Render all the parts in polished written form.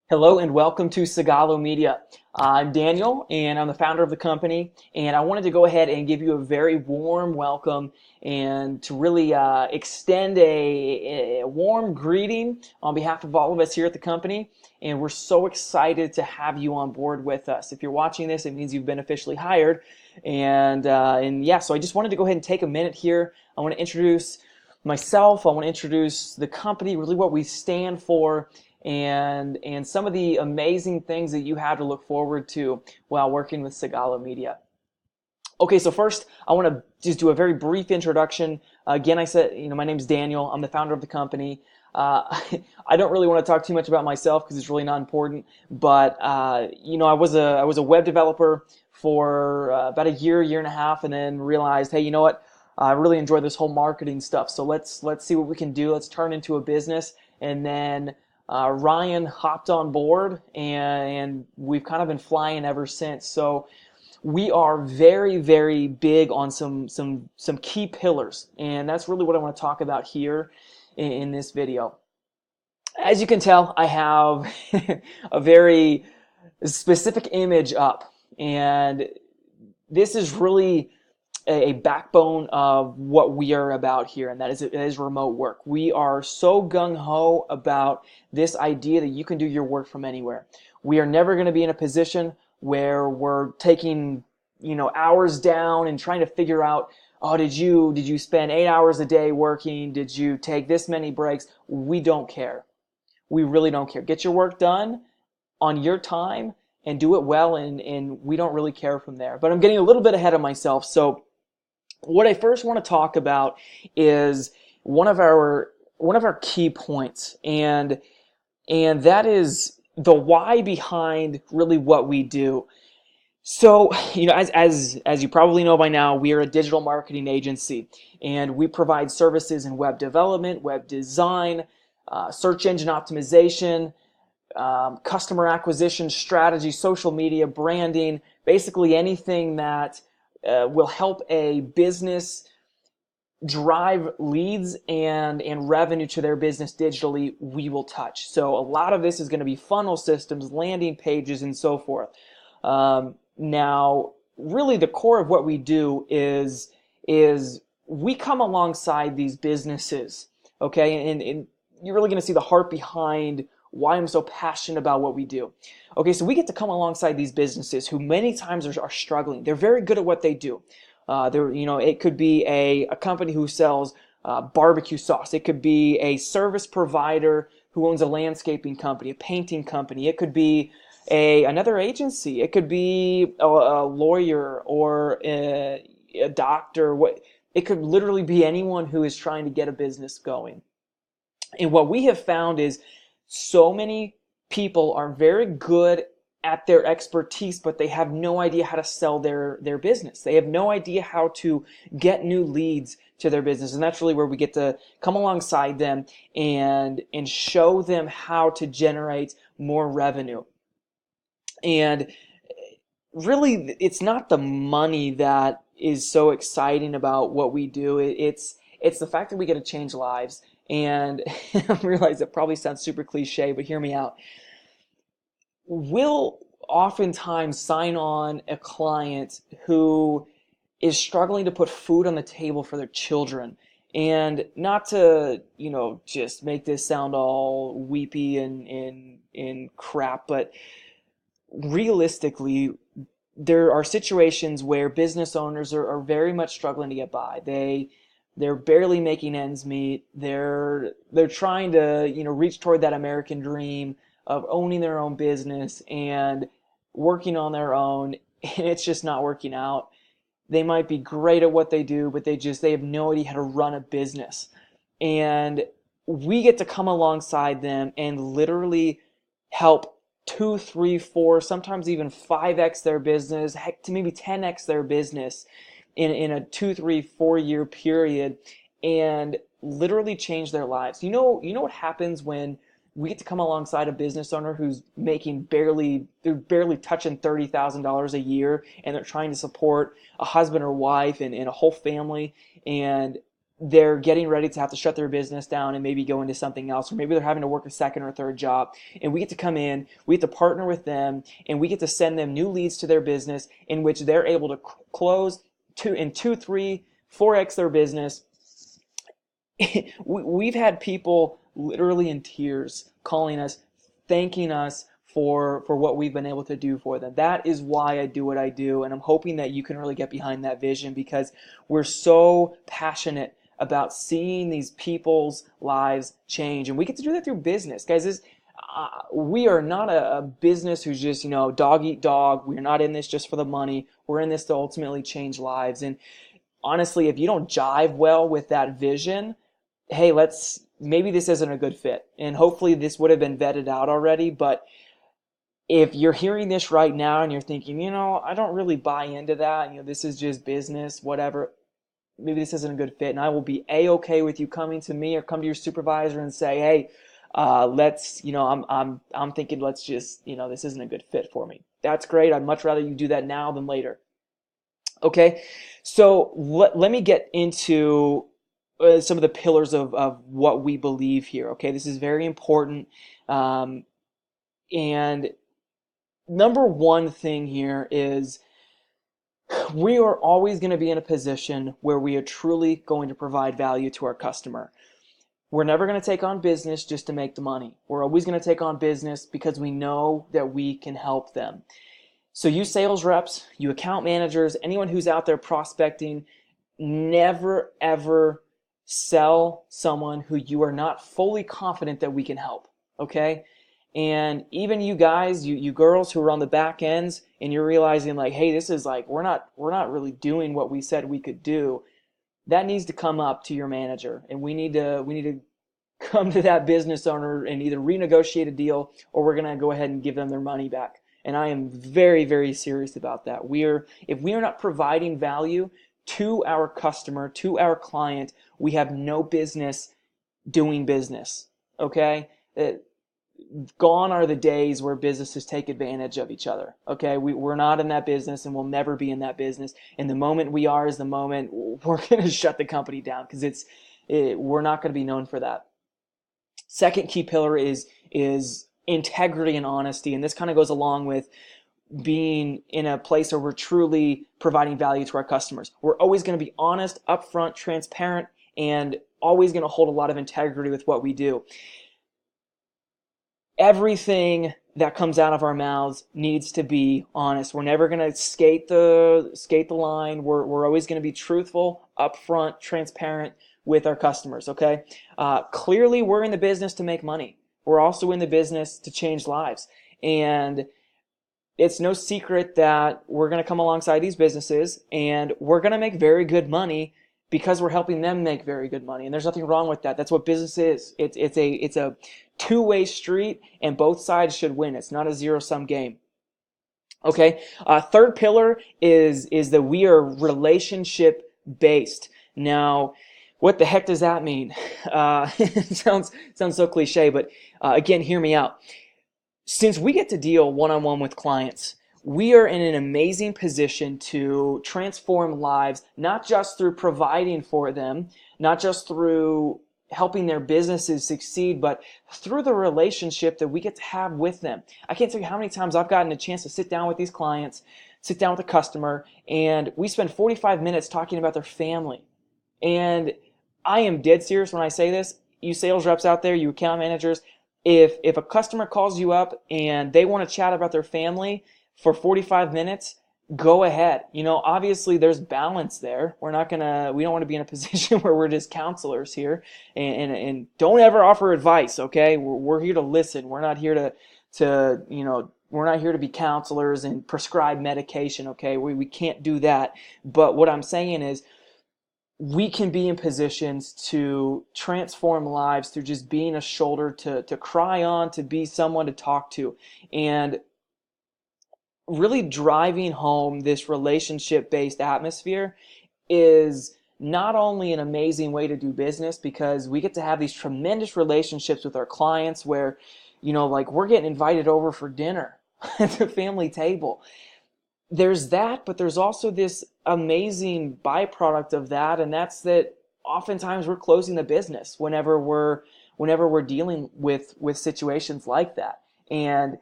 Hello and welcome to Segalo Media. I'm Daniel and I'm the founder of the company, and I wanted to go ahead and give you a very warm welcome and to really extend a warm greeting on behalf of all of us here at the company. And we're so excited to have you on board with us. If you're watching this, it means you've been officially hired. And yeah, so I just wanted to go ahead and take a minute here. I want to introduce myself. I want to introduce the company, really what we stand for, and some of the amazing things that you have to look forward to while working with Segalo Media. Okay, so first I want to just do a very brief introduction. Again, I said, my name's Daniel. I'm the founder of the company. I don't really want to talk too much about myself because it's really not important. But I was a web developer for about a year and a half, and then realized, hey, you know what? I really enjoy this whole marketing stuff. So let's see what we can do. Let's turn into a business, and then Ryan hopped on board, and we've kind of been flying ever since. So we are very, very big on some key pillars, and that's really what I want to talk about here in this video. As you can tell, I have a very specific image up, and this is really a backbone of what we are about here, and that is remote work. We are so gung-ho about this idea that you can do your work from anywhere. We are never going to be in a position where we're taking hours down and trying to figure out, oh, did you spend 8 hours a day working? Did you take this many breaks? We don't care. We really don't care. Get your work done on your time and do it well, and we don't really care from there. But I'm getting a little bit ahead of myself, so what I first want to talk about is one of our key points, and that is the why behind really what we do. So, as you probably know by now, we are a digital marketing agency, and we provide services in web development, web design, search engine optimization, customer acquisition strategy, social media, branding, basically anything that will help a business drive leads and revenue to their business digitally, we will touch. So a lot of this is going to be funnel systems, landing pages, and so forth. Now, really the core of what we do is we come alongside these businesses, okay? And you're really going to see the heart behind why I'm so passionate about what we do. Okay, so we get to come alongside these businesses who many times are struggling. They're very good at what they do. It could be a company who sells barbecue sauce. It could be a service provider who owns a landscaping company, a painting company. It could be another agency. It could be a lawyer or a doctor. It could literally be anyone who is trying to get a business going. And what we have found is so many people are very good at their expertise, but they have no idea how to sell their business. They have no idea how to get new leads to their business. And that's really where we get to come alongside them and show them how to generate more revenue. And really, it's not the money that is so exciting about what we do. It's the fact that we get to change lives. And I realize it probably sounds super cliche, but hear me out. We'll oftentimes sign on a client who is struggling to put food on the table for their children. And not to, just make this sound all weepy and crap, but realistically, there are situations where business owners are very much struggling to get by. They're barely making ends meet. They're trying to, reach toward that American dream of owning their own business and working on their own, and it's just not working out. They might be great at what they do, but they have no idea how to run a business. And we get to come alongside them and literally help 2, 3, 4, sometimes even 5x their business, heck, to maybe 10x their business in a 2, 3, 4 year period, and literally change their lives. You know what happens when we get to come alongside a business owner who's making they're barely touching $30,000 a year, and they're trying to support a husband or wife and a whole family, and they're getting ready to have to shut their business down and maybe go into something else, or maybe they're having to work a second or third job, and we get to come in, we get to partner with them, and we get to send them new leads to their business in which they're able to close two, three, 4x their business. We've had people literally in tears calling us, thanking us for what we've been able to do for them. That is why I do what I do, and I'm hoping that you can really get behind that vision, because we're so passionate about seeing these people's lives change, and we get to do that through business, guys. We are not a business who's just, dog eat dog. We're not in this just for the money. We're in this to ultimately change lives. And honestly, if you don't jive well with that vision, hey, maybe this isn't a good fit. And hopefully this would have been vetted out already. But if you're hearing this right now and you're thinking, I don't really buy into that, this is just business, whatever, maybe this isn't a good fit, and I will be a-okay with you coming to me or come to your supervisor and say, hey, I'm thinking, let's just, this isn't a good fit for me. That's great. I'd much rather you do that now than later. Okay, so let me get into some of the pillars of what we believe here. Okay, this is very important. And number one thing here is we are always going to be in a position where we are truly going to provide value to our customer. We're never going to take on business just to make the money. We're always going to take on business because we know that we can help them. So you sales reps, you account managers, anyone who's out there prospecting, never ever sell someone who you are not fully confident that we can help, okay? And even you guys, you girls who are on the back ends and you're realizing like, hey, this is like, we're not really doing what we said we could do. That needs to come up to your manager, and we need to come to that business owner and either renegotiate a deal, or we're going to go ahead and give them their money back. And I am very, very serious about that. If we are not providing value to our customer, to our client, we have no business doing business. Okay? Gone are the days where businesses take advantage of each other. Okay? We're not in that business, and we'll never be in that business. And the moment we are is the moment we're going to shut the company down, because we're not going to be known for that. Second key pillar is integrity and honesty, and this kind of goes along with being in a place where we're truly providing value to our customers. We're always going to be honest, upfront, transparent, and always going to hold a lot of integrity with what we do. Everything that comes out of our mouths needs to be honest. We're never going to skate the line. We're always going to be truthful, upfront, transparent with our customers, okay? Clearly, we're in the business to make money. We're also in the business to change lives. And it's no secret that we're going to come alongside these businesses and we're going to make very good money because we're helping them make very good money. And there's nothing wrong with that. That's what business is. It's a two-way street, and both sides should win. It's not a zero-sum game. Okay. Third pillar is that we are relationship based. Now, what the heck does that mean? It sounds so cliche, but again, hear me out. Since we get to deal one-on-one with clients, we are in an amazing position to transform lives, not just through providing for them, not just through helping their businesses succeed, but through the relationship that we get to have with them. I can't tell you how many times I've gotten a chance to sit down with these clients, sit down with a customer, and we spend 45 minutes talking about their family. And I am dead serious when I say this. You sales reps out there, you account managers, if a customer calls you up and they want to chat about their family for 45 minutes, go ahead. Obviously there's balance there. We don't want to be in a position where we're just counselors here, and don't ever offer advice, okay? We're here to listen. We're not here we're not here to be counselors and prescribe medication, okay? We can't do that. But what I'm saying is, we can be in positions to transform lives through just being a shoulder to cry on, to be someone to talk to, and really driving home this relationship-based atmosphere is not only an amazing way to do business, because we get to have these tremendous relationships with our clients where, like we're getting invited over for dinner at the family table. There's that, but there's also this amazing byproduct of that, and that's that oftentimes we're closing the business whenever we're dealing with situations like that. And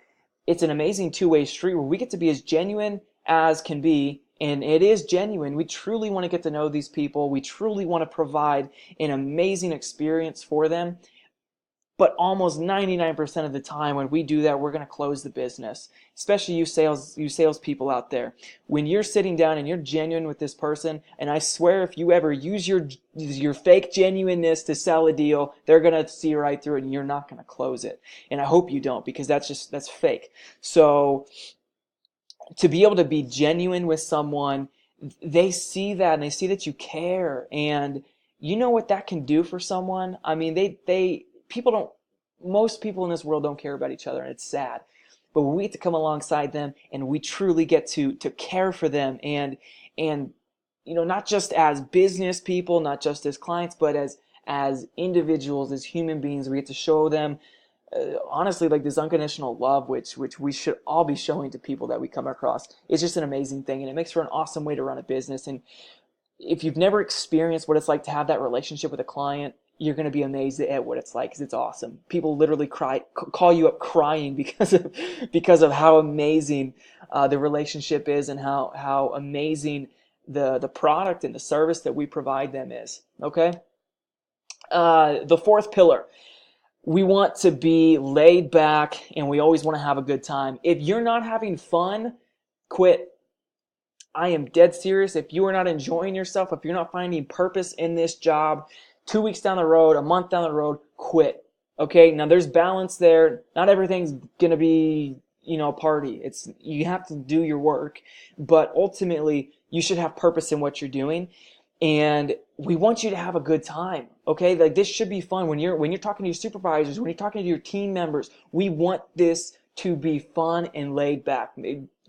it's an amazing two-way street where we get to be as genuine as can be, and it is genuine. We truly want to get to know these people. We truly want to provide an amazing experience for them. But almost 99% of the time when we do that, we're going to close the business. Especially you salespeople out there. When you're sitting down and you're genuine with this person, and I swear if you ever use your fake genuineness to sell a deal, they're going to see right through it and you're not going to close it. And I hope you don't, because that's fake. So to be able to be genuine with someone, they see that and they see that you care, and you know what that can do for someone. I mean, people don't, most people in this world don't care about each other, and it's sad. But when we get to come alongside them and we truly get to care for them, and not just as business people, not just as clients, but as individuals, as human beings, we get to show them honestly, like this unconditional love, which we should all be showing to people that we come across. It's just an amazing thing, and it makes for an awesome way to run a business. And if you've never experienced what it's like to have that relationship with a client, you're going to be amazed at what it's like, because it's awesome. People literally call you up crying because of how amazing the relationship is, and how amazing the product and the service that we provide them is. Okay. The fourth pillar. We want to be laid back, and we always want to have a good time. If you're not having fun, quit. I am dead serious. If you are not enjoying yourself, if you're not finding purpose in this job, 2 weeks down the road, a month down the road, quit. Okay? Now there's balance there. Not everything's going to be, a party. You have to do your work, but ultimately you should have purpose in what you're doing. And we want you to have a good time, okay? Like, this should be fun. When you're talking to your supervisors, when you're talking to your team members, we want this to be fun and laid back.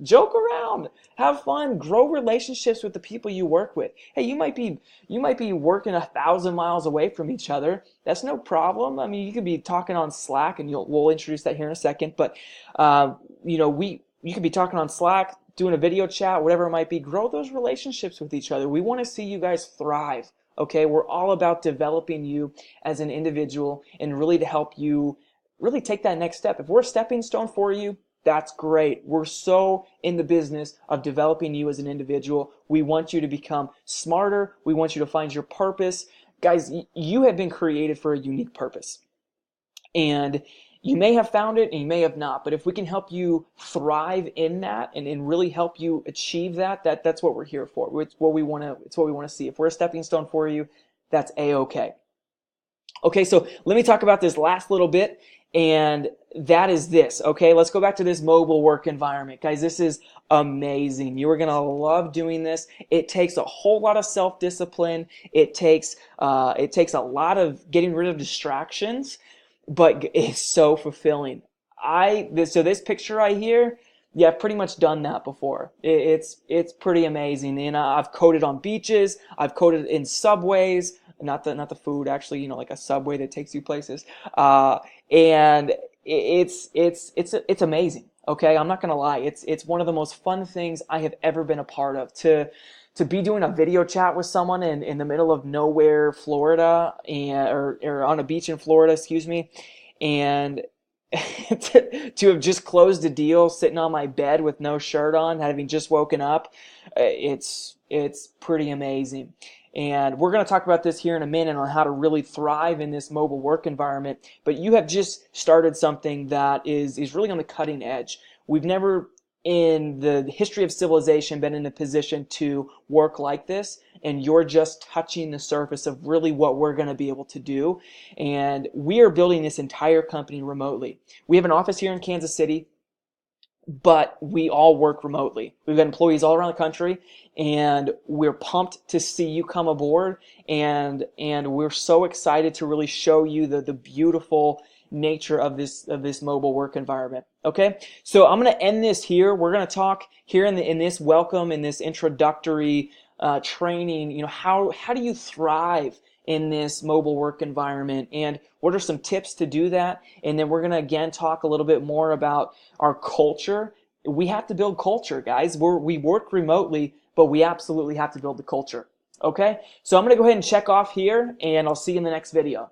Joke around, have fun, grow relationships with the people you work with. Hey, you might be working 1,000 miles away from each other. That's no problem. I mean, you could be talking on Slack, and we'll introduce that here in a second. But you could be talking on Slack, doing a video chat, whatever it might be. Grow those relationships with each other. We want to see you guys thrive, okay? We're all about developing you as an individual, and really to help you really take that next step. If we're a stepping stone for you, that's great. We're so in the business of developing you as an individual. We want you to become smarter. We want you to find your purpose. Guys, you have been created for a unique purpose. And you may have found it and you may have not, but if we can help you thrive in that, and really help you achieve that's what we're here for. It's what we want to see. If we're a stepping stone for you, that's A-okay. Okay, so let me talk about this last little bit, and that is this. Okay, let's go back to this mobile work environment. Guys, this is amazing. You are going to love doing this. It takes a whole lot of self-discipline. It takes a lot of getting rid of distractions, but it's so fulfilling. So this picture right here, yeah, I've pretty much done that before. It's pretty amazing. And I've coded on beaches. I've coded in subways. Not the food, actually, like a subway that takes you places. And it's amazing. Okay, I'm not gonna lie. It's one of the most fun things I have ever been a part of. To be doing a video chat with someone in the middle of nowhere, Florida, or on a beach in Florida, excuse me, and to have just closed a deal sitting on my bed with no shirt on, having just woken up, it's pretty amazing. And we're going to talk about this here in a minute on how to really thrive in this mobile work environment. But you have just started something that is really on the cutting edge. We've never in the history of civilization been in a position to work like this, and you're just touching the surface of really what we're going to be able to do. And we are building this entire company remotely. We have an office here in Kansas City, but we all work remotely. We've got employees all around the country, and we're pumped to see you come aboard, and we're so excited to really show you the beautiful nature of this mobile work environment. Okay, so I'm going to end this here. We're going to talk here in this welcome, in this introductory training. How do you thrive in this mobile work environment, and what are some tips to do that? And then we're going to again talk a little bit more about our culture. We have to build culture, guys. We work remotely, but we absolutely have to build the culture. Okay, so I'm going to go ahead and check off here, and I'll see you in the next video.